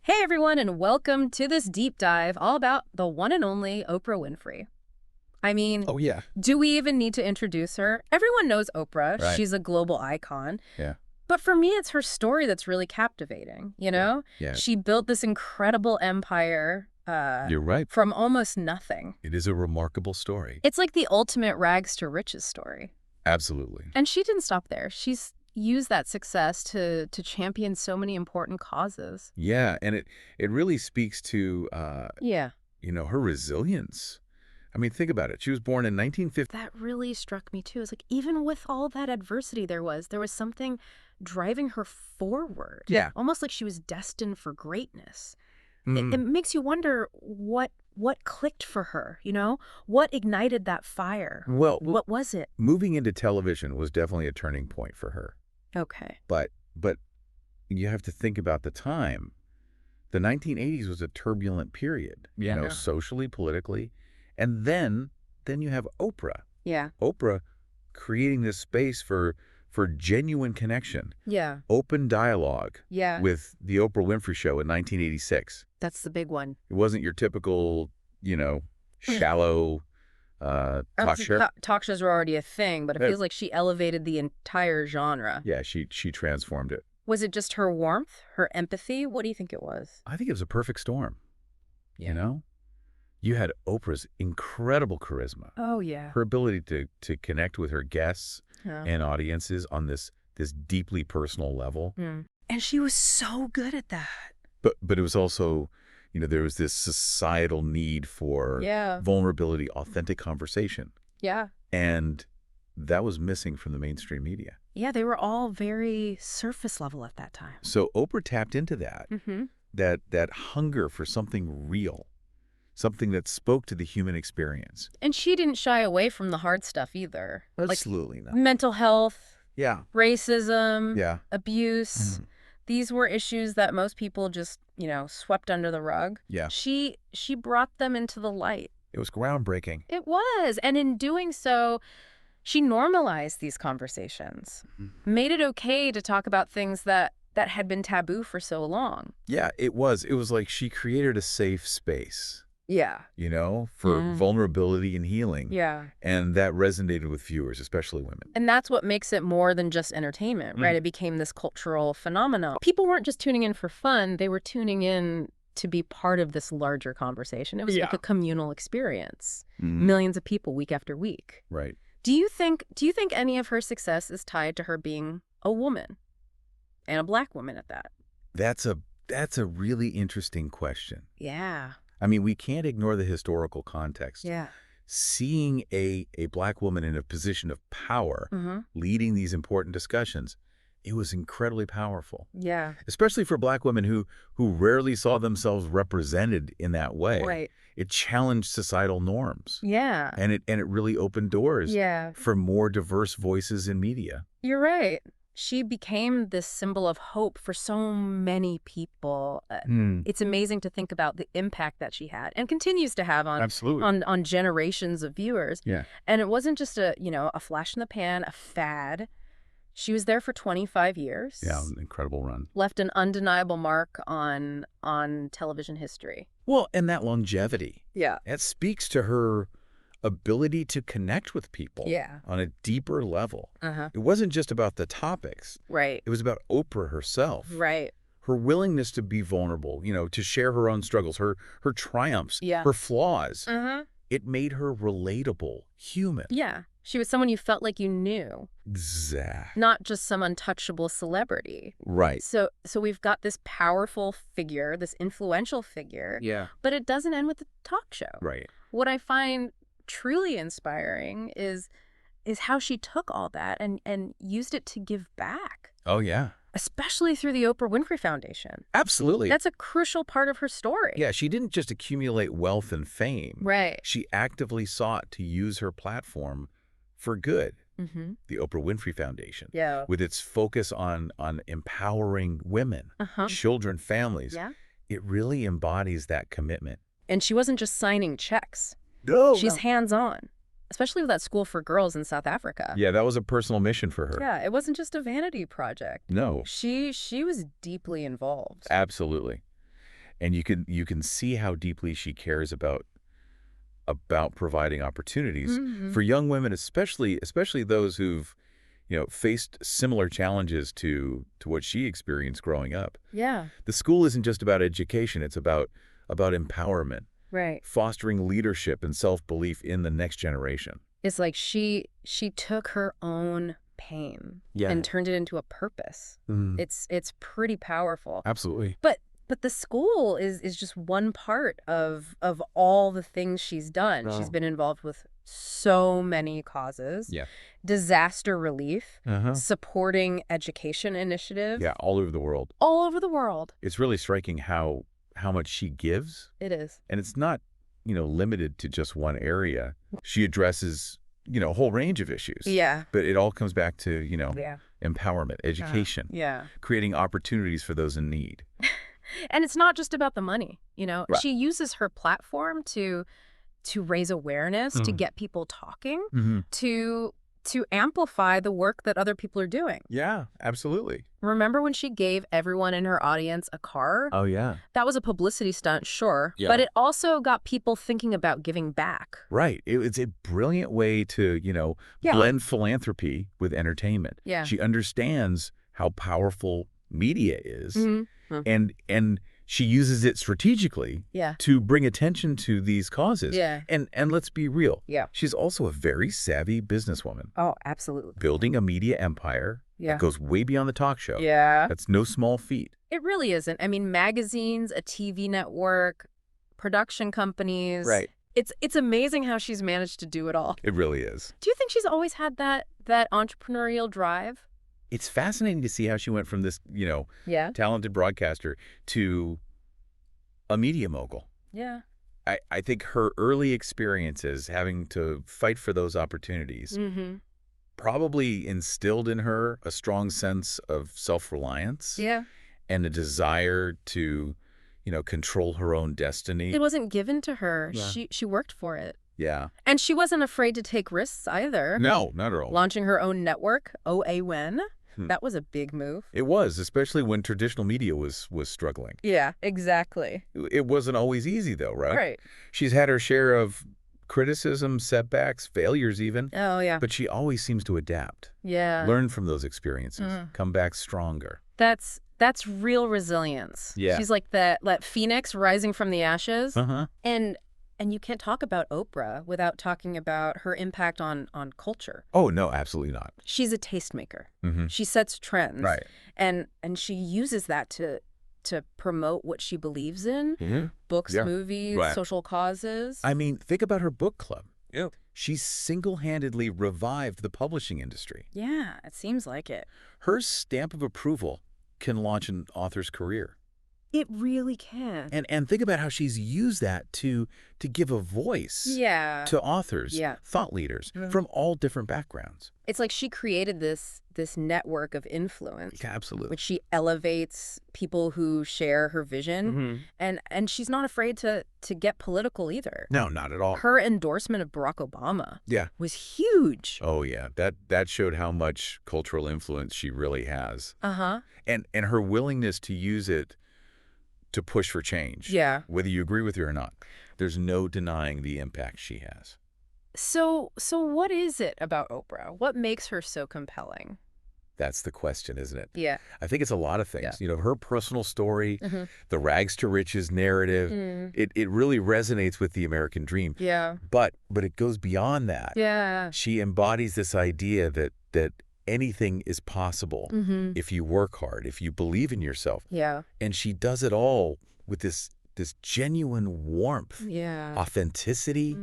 Hey everyone, and welcome to this deep dive all about the one and only Oprah Winfrey. I mean, Oh, yeah. do we even need to introduce her? Everyone knows Oprah. Right. She's a global icon. Yeah. But for me, it's her story that's really captivating, you know? Yeah. She built this incredible empire You're right. from almost nothing. It is a remarkable story. It's like the ultimate rags to riches story. Absolutely. And she didn't stop there. She's used that success to champion so many important causes. Yeah, and it really speaks to Yeah. her resilience. I mean, think about it. She was born in 1950. That really struck me too. It's like even with all that adversity there was something driving her forward. Yeah. Almost like she was destined for greatness. Mm. It makes you wonder what clicked for her, you know? What ignited that fire? Well, What was it? moving into television was definitely a turning point for her. Okay. But you have to think about the time. The 1980s was a turbulent period, Yeah. socially, politically. And then you have Oprah. Yeah. Oprah creating this space for genuine connection, Yeah. open dialogue Yeah. with the Oprah Winfrey Show in 1986. That's the big one. It wasn't your typical, shallow talk show. Talk shows were already a thing, but it Yeah. feels like she elevated the entire genre. Yeah, she transformed it. Was it just her warmth, her empathy? What do you think it was? I think it was a perfect storm, Yeah. You had Oprah's incredible charisma, Oh, yeah. her ability to connect with her guests Yeah. and audiences on this deeply personal level. Mm. And she was so good at that. But it was also, there was this societal need for Yeah. vulnerability, authentic conversation. Yeah. And that was missing from the mainstream media. Yeah, they were all very surface level at that time. So Oprah tapped into that, Mm-hmm. that hunger for something real, something that spoke to the human experience. And she didn't shy away from the hard stuff either. Absolutely not. Like mental health, Yeah. racism, Yeah. abuse. Mhm. These were issues that most people just, swept under the rug. Yeah. She brought them into the light. It was groundbreaking. It was. And in doing so, she normalized these conversations, made it okay to talk about things that had been taboo for so long. Yeah, it was. It was like she created a safe space, Yeah. for Mm. vulnerability and healing. Yeah. And that resonated with viewers, especially women. And that's what makes it more than just entertainment, right? It became this cultural phenomenon. People weren't just tuning in for fun. They were tuning in to be part of this larger conversation. It was like a communal experience. Mm. Millions of people week after week. Right. Do you think any of her success is tied to her being a woman and a Black woman at that? That's a really interesting question. Yeah. I mean, we can't ignore the historical context. Yeah. Seeing a Black woman in a position of power Mm-hmm. leading these important discussions, it was incredibly powerful, Yeah. especially for Black women who rarely saw themselves represented in that way. Right. It challenged societal norms, Yeah. and it really opened doors Yeah. for more diverse voices in media. You're right. She became this symbol of hope for so many people. It's amazing to think about the impact that she had and continues to have on Absolutely. on generations of viewers. Yeah. And it wasn't just a flash in the pan, a fad. She was there for 25 years. Yeah, an incredible run. Left an undeniable mark on television history. Well, and that longevity, Yeah. that speaks to her ability to connect with people Yeah. on a deeper level. Uh-huh. It wasn't just about the topics. Right. It was about Oprah herself. Right. Her willingness to be vulnerable, to share her own struggles, her triumphs, Yeah. her flaws. Uh-huh. It made her relatable, human. Yeah. She was someone you felt like you knew, Exactly. not just some untouchable celebrity. Right. So we've got this powerful figure, this influential figure, Yeah. but it doesn't end with the talk show. Right. What I find truly inspiring is how she took all that and used it to give back, Oh, yeah. especially through the Oprah Winfrey Foundation. Absolutely. That's a crucial part of her story. Yeah, she didn't just accumulate wealth and fame. Right. She actively sought to use her platform for good. Mm-hmm. The Oprah Winfrey Foundation, Yeah. with its focus on empowering women, Uh-huh. children, families. Yeah. It really embodies that commitment. And she wasn't just signing checks. No. She's hands-on, especially with that school for girls in South Africa. Yeah, that was a personal mission for her. Yeah, it wasn't just a vanity project. No, She was deeply involved. absolutely. And you can see how deeply she cares about providing opportunities for young women, especially those who've, faced similar challenges to what she experienced growing up. Yeah. The school isn't just about education, it's about empowerment. Right. Fostering leadership and self-belief in the next generation. It's like she took her own pain and turned it into a purpose. It's pretty powerful. Absolutely. But the school is just one part of all the things she's done. Oh. She's been involved with so many causes. Yeah. Disaster relief, supporting education initiatives. Yeah, all over the world. All over the world. It's really striking how much she gives. It is. And it's not, limited to just one area. She addresses, a whole range of issues. Yeah. But it all comes back to, empowerment, education. Yeah. Creating opportunities for those in need. And it's not just about the money, Right. She uses her platform to raise awareness, to get people talking, to amplify the work that other people are doing. Yeah, absolutely. Remember when she gave everyone in her audience a car? Oh, yeah. That was a publicity stunt, sure. Yeah. But it also got people thinking about giving back. Right. It's a brilliant way to, blend philanthropy with entertainment. Yeah. She understands how powerful media is, and she uses it strategically to bring attention to these causes. Yeah. And let's be real. Yeah. She's also a very savvy businesswoman. Oh, absolutely. Building a media empire that goes way beyond the talk show. Yeah. That's no small feat. It really isn't. I mean, magazines, a TV network, production companies. Right. It's amazing how she's managed to do it all. It really is. Do you think she's always had that entrepreneurial drive? It's fascinating to see how she went from this, talented broadcaster to a media mogul. Yeah. I think her early experiences having to fight for those opportunities probably instilled in her a strong sense of self-reliance and a desire to, control her own destiny. It wasn't given to her. Yeah. She worked for it. Yeah. And she wasn't afraid to take risks either. No, not at all. Launching her own network, OAWN. That was a big move. It was, especially when traditional media was struggling. Yeah, exactly. It wasn't always easy, though, right? Right. She's had her share of criticism, setbacks, failures even. Oh, yeah. But she always seems to adapt. Yeah. Learn from those experiences. Come back stronger. That's real resilience. Yeah. She's like that phoenix rising from the ashes. And you can't talk about Oprah without talking about her impact on culture. Oh, no, absolutely not. She's a tastemaker. She sets trends. Right. And she uses that to promote what she believes in. Books, movies, social causes. I mean, think about her book club. Yeah. She single-handedly revived the publishing industry. Yeah, it seems like it. Her stamp of approval can launch an author's career. It really can. And think about how she's used that to give a voice to authors, thought leaders from all different backgrounds. It's like she created this network of influence. Yeah, absolutely. Which she elevates people who share her vision. And she's not afraid to get political either. No, not at all. Her endorsement of Barack Obama was huge. Oh, yeah. That showed how much cultural influence she really has. And her willingness to use it to push for change. Yeah. Whether you agree with her or not. There's no denying the impact she has. So what is it about Oprah? What makes her so compelling? That's the question, isn't it? Yeah. I think it's a lot of things. Her personal story, the rags to riches narrative, it really resonates with the American dream. Yeah. But it goes beyond that. Yeah. She embodies this idea that anything is possible if you work hard, if you believe in yourself. Yeah. And she does it all with this genuine warmth, authenticity.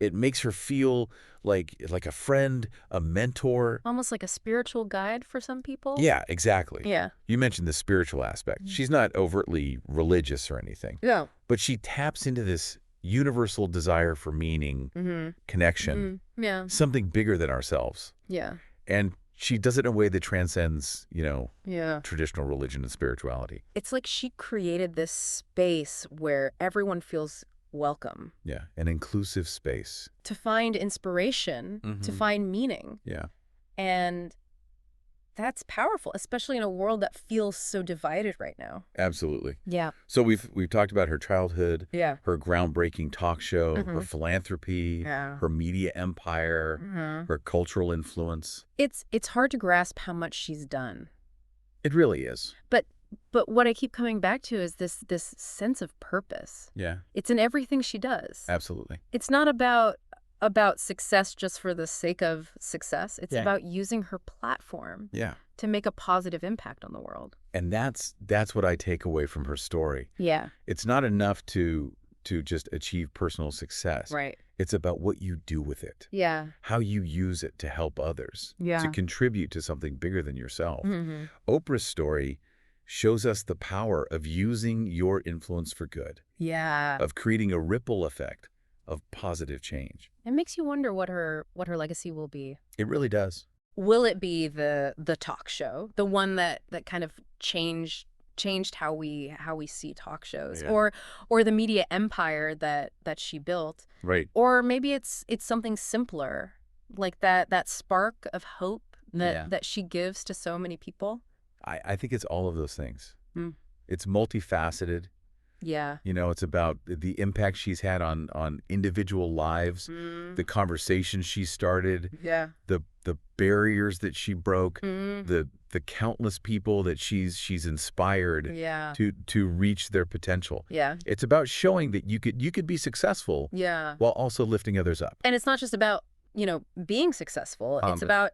It makes her feel like a friend, a mentor. Almost like a spiritual guide for some people. Yeah, exactly. Yeah. You mentioned the spiritual aspect. She's not overtly religious or anything. Yeah. But she taps into this universal desire for meaning, connection, something bigger than ourselves. Yeah. And she does it in a way that transcends, traditional religion and spirituality. It's like she created this space where everyone feels welcome. Yeah, an inclusive space. To find inspiration, to find meaning. Yeah. And That's powerful, especially in a world that feels so divided right now. Absolutely. Yeah. So we've talked about her childhood, Yeah. her groundbreaking talk show, her philanthropy, Yeah. her media empire, her cultural influence. It's hard to grasp how much she's done. It really is. But what I keep coming back to is this sense of purpose. Yeah. It's in everything she does. Absolutely. It's not about success just for the sake of success. It's about using her platform to make a positive impact on the world. And that's what I take away from her story. Yeah. It's not enough to just achieve personal success. Right. It's about what you do with it. Yeah. How you use it to help others. Yeah. To contribute to something bigger than yourself. Mm-hmm. Oprah's story shows us the power of using your influence for good. Yeah. Of creating a ripple effect of positive change. It makes you wonder what her legacy will be. It really does. Will it be the talk show, the one that kind of changed how we see talk shows, or the media empire that she built? Right. Or maybe it's something simpler, like that spark of hope that she gives to so many people. I think it's all of those things. Mm. It's multifaceted. Yeah. You know, it's about the impact she's had on individual lives, the conversations she started, the barriers that she broke, the countless people that she's inspired to reach their potential. Yeah. It's about showing that you could be successful while also lifting others up. And it's not just about being successful.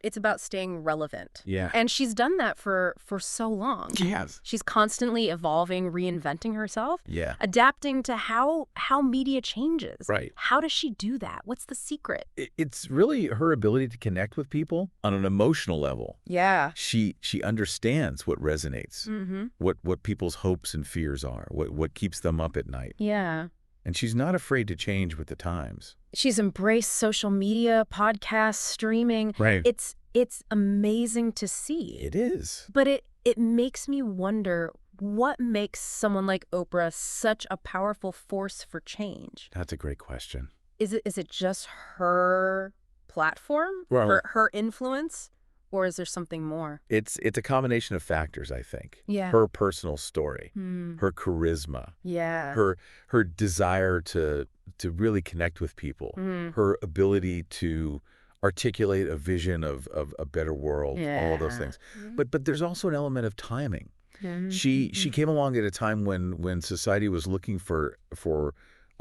It's about staying relevant. Yeah. And she's done that for so long. She has. She's constantly evolving, reinventing herself. Yeah. Adapting to how media changes. Right. How does she do that? What's the secret? It's really her ability to connect with people on an emotional level. Yeah. She understands what resonates, what people's hopes and fears are, what keeps them up at night. Yeah. And she's not afraid to change with the times. She's embraced social media, podcasts, streaming. Right. It's amazing to see. It is. But it makes me wonder what makes someone like Oprah such a powerful force for change. That's a great question. Is it just her platform, her influence? Or is there something more? It's a combination of factors, I think. Yeah. Her personal story, her charisma, her desire to really connect with people, her ability to articulate a vision of a better world, all of those things. But there's also an element of timing. She came along at a time when society was looking for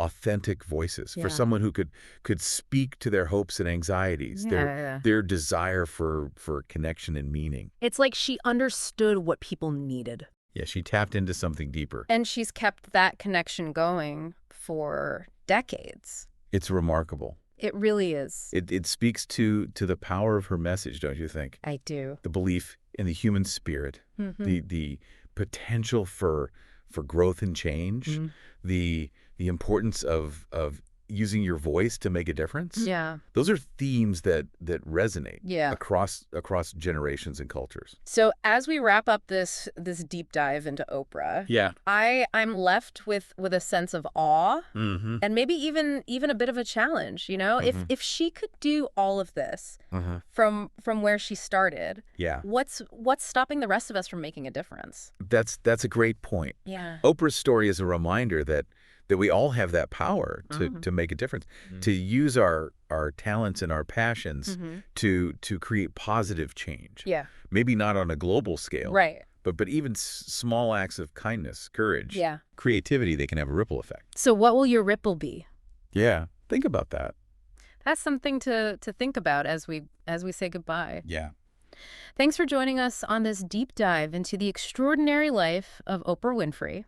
authentic voices, for someone who could speak to their hopes and anxieties, their desire for connection and meaning. It's like she understood what people needed. Yeah, she tapped into something deeper. And she's kept that connection going for decades. It's remarkable. It really is. It speaks to the power of her message, don't you think? I do. The belief in the human spirit, the potential for growth and change, the importance of using your voice to make a difference. Yeah. Those are themes that resonate across generations and cultures. So as we wrap up this deep dive into Oprah, I'm left with a sense of awe and maybe even a bit of a challenge, if she could do all of this from where she started, what's stopping the rest of us from making a difference? That's a great point. Yeah. Oprah's story is a reminder that we all have that power to make a difference, to use our talents and our passions to create positive change. Yeah. Maybe not on a global scale. Right. But even small acts of kindness, courage, Yeah. creativity, they can have a ripple effect. So what will your ripple be? Yeah. Think about that. That's something to think about as we say goodbye. Yeah. Thanks for joining us on this deep dive into the extraordinary life of Oprah Winfrey.